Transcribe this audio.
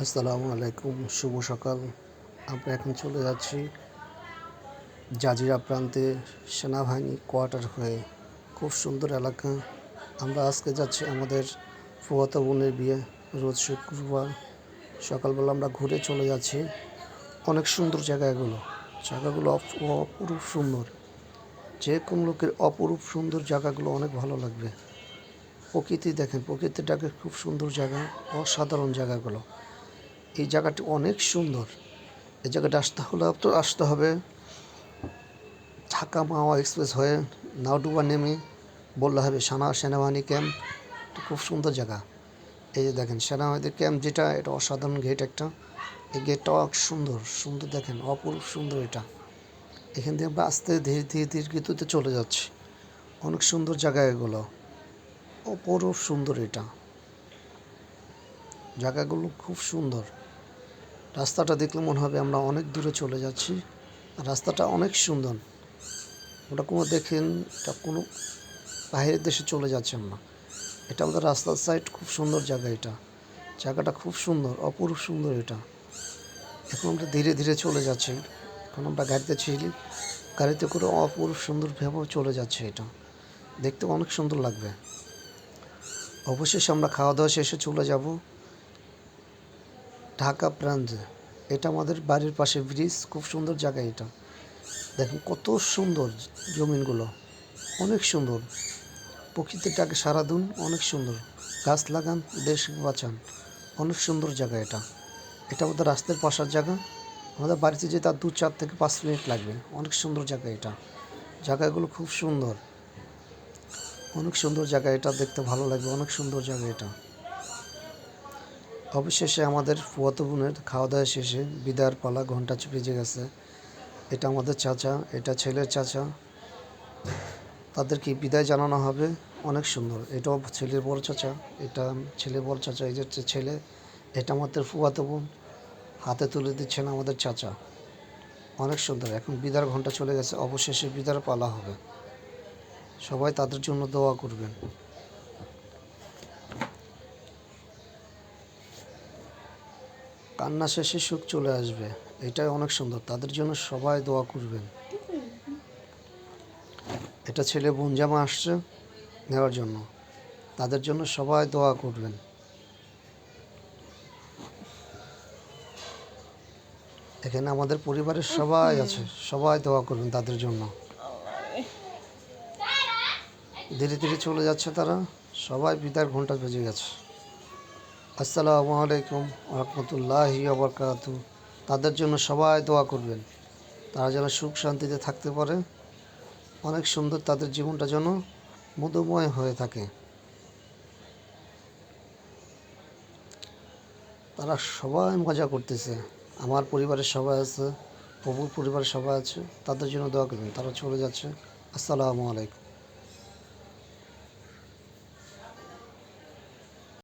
আসসালামু আলাইকুম, শুভ সকাল। আমরা এখন চলে যাচ্ছি জাজিরা প্রান্তে সেনাবাহিনী কোয়ার্টার হয়ে। খুব সুন্দর এলাকা। আমরা আজকে যাচ্ছি আমাদের ফুফাতো বোনের বিয়ে। রোজ শুক্রবার সকালবেলা আমরা ঘুরে চলে যাচ্ছি। অনেক সুন্দর জায়গাগুলো অপরূপ সুন্দর। যে কোনো লোকের অপরূপ সুন্দর জায়গাগুলো অনেক ভালো লাগবে। প্রকৃতি দেখেন, প্রকৃতিটাকে খুব সুন্দর জায়গা, অসাধারণ জায়গাগুলো। এই জায়গাটি অনেক সুন্দর। এই জায়গাটা আসতে হবে ঢাকা মাওয়া এক্সপ্রেস হয়ে নাওডুবা নেমে বললে হবে সেনাবাহিনী ক্যাম্প। খুব সুন্দর জায়গা। এই যে দেখেন সেনাবাহিনীর ক্যাম্প, যেটা এটা অসাধারণ গেট একটা। এই গেটটা অনেক সুন্দর সুন্দর, দেখেন অপরূপ সুন্দর এটা। এখান থেকে আমরা আস্তে ধীরে ধীরে ধীরে গতিতে চলে যাচ্ছি। অনেক সুন্দর জায়গা এগুলো, অপরূপ সুন্দর এটা। জায়গাগুলো খুব সুন্দর। রাস্তাটা দেখলে মনে হবে আমরা অনেক দূরে চলে যাচ্ছি। রাস্তাটা অনেক সুন্দর। ওটা কোনো বাইরের দেশে চলে যাচ্ছে না। এটা আমাদের রাস্তার সাইড, খুব সুন্দর জায়গা এটা। জায়গাটা খুব সুন্দর, অপরূপ সুন্দর এটা। এখন আমরা ধীরে ধীরে চলে যাচ্ছি। এখন আমরা গাড়িতে করে অপরূপ সুন্দরভাবে চলে যাচ্ছে। এটা দেখতে অনেক সুন্দর লাগবে। অবশেষে আমরা খাওয়া দাওয়া শেষে চলে যাব ঢাকা প্রান্তে। এটা আমাদের বাড়ির পাশে ব্রিজ, খুব সুন্দর জায়গা এটা। দেখুন কত সুন্দর জমিনগুলো, অনেক সুন্দর। প্রকৃতিটাকে সারা দিন অনেক সুন্দর। গাছ লাগান, দেশ বাঁচান। অনেক সুন্দর জায়গা এটা। এটা আমাদের রাস্তার পাশের জায়গা। আমাদের বাড়িতে যেতে তার 2-4 থেকে 5 মিনিট লাগবে। অনেক সুন্দর জায়গা এটা। জায়গাগুলো খুব সুন্দর, অনেক সুন্দর জায়গা এটা। দেখতে ভালো লাগবে, অনেক সুন্দর জায়গা এটা। অবশেষে আমাদের ফুফাতো বোনের খাওয়া দাওয়া শেষে বিদায়ের পালা, ঘন্টা বেজে গেছে। এটা আমাদের চাচা, এটা ছেলের চাচা। তাদেরকে বিদায় জানানো হবে। অনেক সুন্দর। এটাও ছেলের বড় চাচা, এটা ছেলের বড় চাচা। এই যে ছেলে, এটা আমাদের ফুফাতো বোন। হাতে তুলে দিচ্ছেন আমাদের চাচা। অনেক সুন্দর। এখন বিদার ঘন্টা চলে গেছে, অবশেষে বিদার পালা হবে। সবাই তাদের জন্য দোয়া করবেন। কান্না শেষে সুখ চলে আসবে, এটাই অনেক সুন্দর। তাদের জন্য সবাই দোয়া করবেন। এটা ছেলে বোন জামা আসছে নেওয়ার জন্য, তাদের জন্য সবাই দোয়া করবেন। এখানে আমাদের পরিবারের সবাই আছে, সবাই দোয়া করবেন তাদের জন্য। ধীরে ধীরে চলে যাচ্ছে তারা, সবাই বিদায়ের ঘন্টা বেজে গেছে। আসসালামু আলাইকুম রহমতুল্লাহি ওয়া বারাকাতুহু। তাদের জন্য সবাই দোয়া করবেন, তারা যেন সুখ শান্তিতে থাকতে পারে। অনেক সুন্দর তাদের জীবনটা যেন মধুময় হয়ে থাকে। তারা সবাই মজা করতেছে। আমার পরিবারের সবাই আছে, প্রভুর পরিবারের সবাই আছে। তাদের জন্য দোয়া করবেন, তারা চলে যাচ্ছে। আসসালামু আলাইকুম।